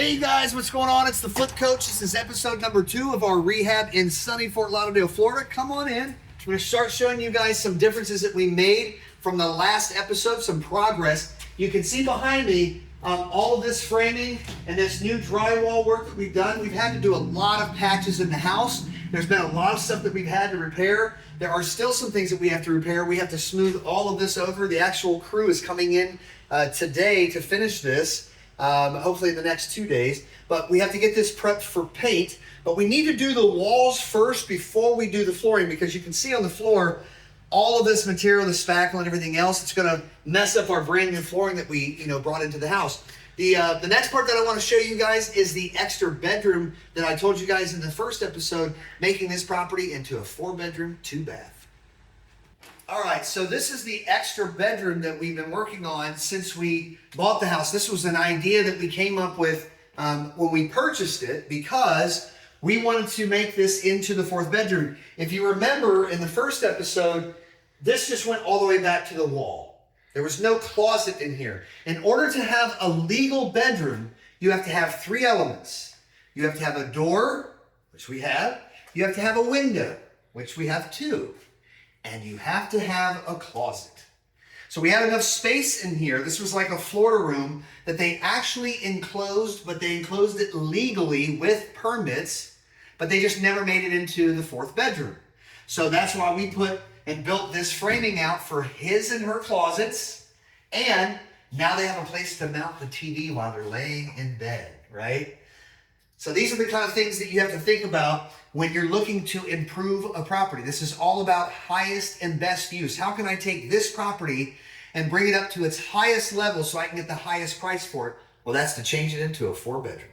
Hey guys, what's going on? It's the Flip Coach. This is episode number 2 of our rehab in sunny Fort Lauderdale, Florida. Come on in. I'm going to start showing you guys some differences that we made from the last episode, some progress. You can see behind me all of this framing and this new drywall work that we've done. We've had to do a lot of patches in the house. There's been a lot of stuff that we've had to repair. There are still some things that we have to repair. We have to smooth all of this over. The actual crew is coming in today to finish this. Hopefully in the next 2 days, but we have to get this prepped for paint. But we need to do the walls first before we do the flooring, because you can see on the floor all of this material, the spackle and everything else. It's going to mess up our brand new flooring that we brought into the house. The next part that I want to show you guys is the extra bedroom that I told you guys in the first episode, making this property into a 4-bedroom, 2-bath. All right, so this is the extra bedroom that we've been working on since we bought the house. This was an idea that we came up with when we purchased it, because we wanted to make this into the 4th bedroom. If you remember in the first episode, this just went all the way back to the wall. There was no closet in here. In order to have a legal bedroom, you have to have 3 elements. You have to have a door, which we have. You have to have a window, which we have 2. And you have to have a closet. So we had enough space in here. This was like a Florida room that they actually enclosed, but they enclosed it legally with permits, but they just never made it into the 4th bedroom. So that's why we put and built this framing out for his and her closets. And now they have a place to mount the TV while they're laying in bed, right? So these are the kind of things that you have to think about when you're looking to improve a property. This is all about highest and best use. How can I take this property and bring it up to its highest level so I can get the highest price for it? Well, that's to change it into a 4-bedroom.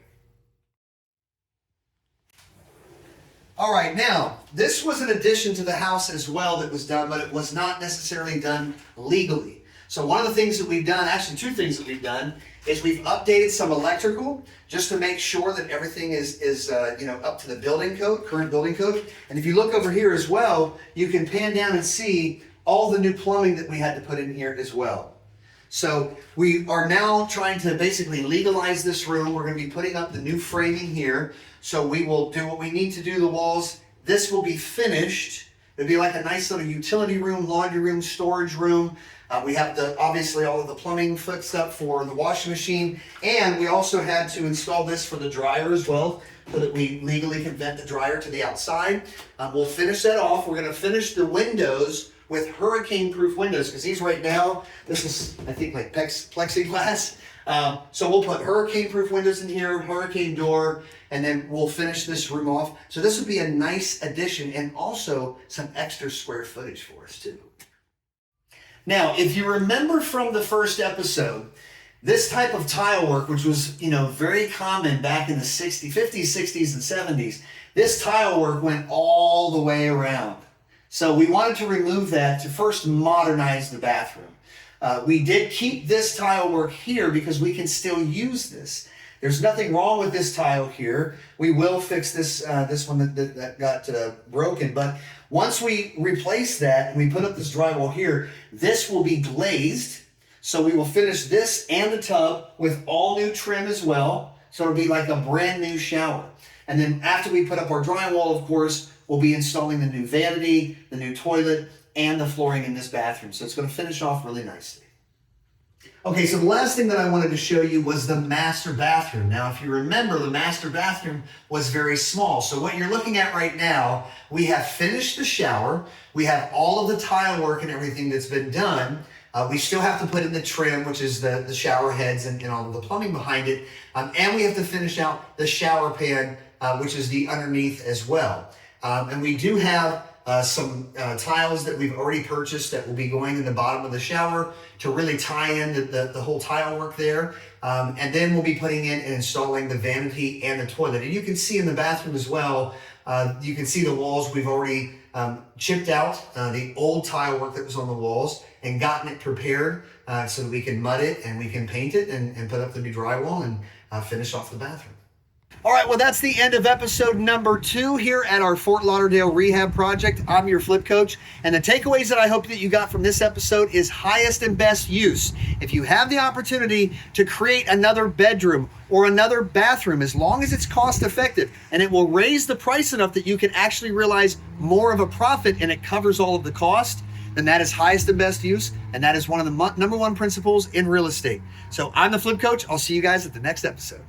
All right, now, this was an addition to the house as well that was done, but it was not necessarily done legally. So one of the things that we've done, actually 2 things that we've done, is we've updated some electrical just to make sure that everything is up to the building code, current building code. And if you look over here as well, you can pan down and see all the new plumbing that we had to put in here as well. So we are now trying to basically legalize this room. We're going to be putting up the new framing here. So we will do what we need to do the walls. This will be finished. It'll be like a nice little utility room, laundry room, storage room. We have obviously all of the plumbing fixed up for the washing machine, and we also had to install this for the dryer as well, so that we legally can vent the dryer to the outside. We'll finish that off. We're going to finish the windows with hurricane-proof windows, because these right now, this is, I think, like plexiglass. So we'll put hurricane-proof windows in here, hurricane door, and then we'll finish this room off. So this would be a nice addition, and also some extra square footage for us too. Now, if you remember from the first episode, this type of tile work, which was, very common back in the 50s, 60s, and 70s, this tile work went all the way around. So we wanted to remove that to first modernize the bathroom. We did keep this tile work here because we can still use this. There's nothing wrong with this tile here. We will fix this one that got broken, but once we replace that and we put up this drywall here, this will be glazed. So we will finish this and the tub with all new trim as well. So it'll be like a brand new shower. And then after we put up our drywall, of course, we'll be installing the new vanity, the new toilet, and the flooring in this bathroom. So it's going to finish off really nicely. Okay, so the last thing that I wanted to show you was the master bathroom. Now, if you remember, the master bathroom was very small. So what you're looking at right now, we have finished the shower. We have all of the tile work and everything that's been done. We still have to put in the trim, which is the shower heads and all of the plumbing behind it. And we have to finish out the shower pan, which is the underneath as well. And we do have some tiles that we've already purchased that will be going in the bottom of the shower to really tie in the whole tile work there. And then we'll be putting in and installing the vanity and the toilet. And you can see in the bathroom as well, you can see the walls. We've already chipped out the old tile work that was on the walls and gotten it prepared so that we can mud it and we can paint it and put up the new drywall and finish off the bathroom. All right, well, that's the end of episode number 2 here at our Fort Lauderdale Rehab Project. I'm your flip coach, and the takeaways that I hope that you got from this episode is highest and best use. If you have the opportunity to create another bedroom or another bathroom, as long as it's cost effective, and it will raise the price enough that you can actually realize more of a profit and it covers all of the cost, then that is highest and best use, and that is one of the number one principles in real estate. So I'm the flip coach. I'll see you guys at the next episode.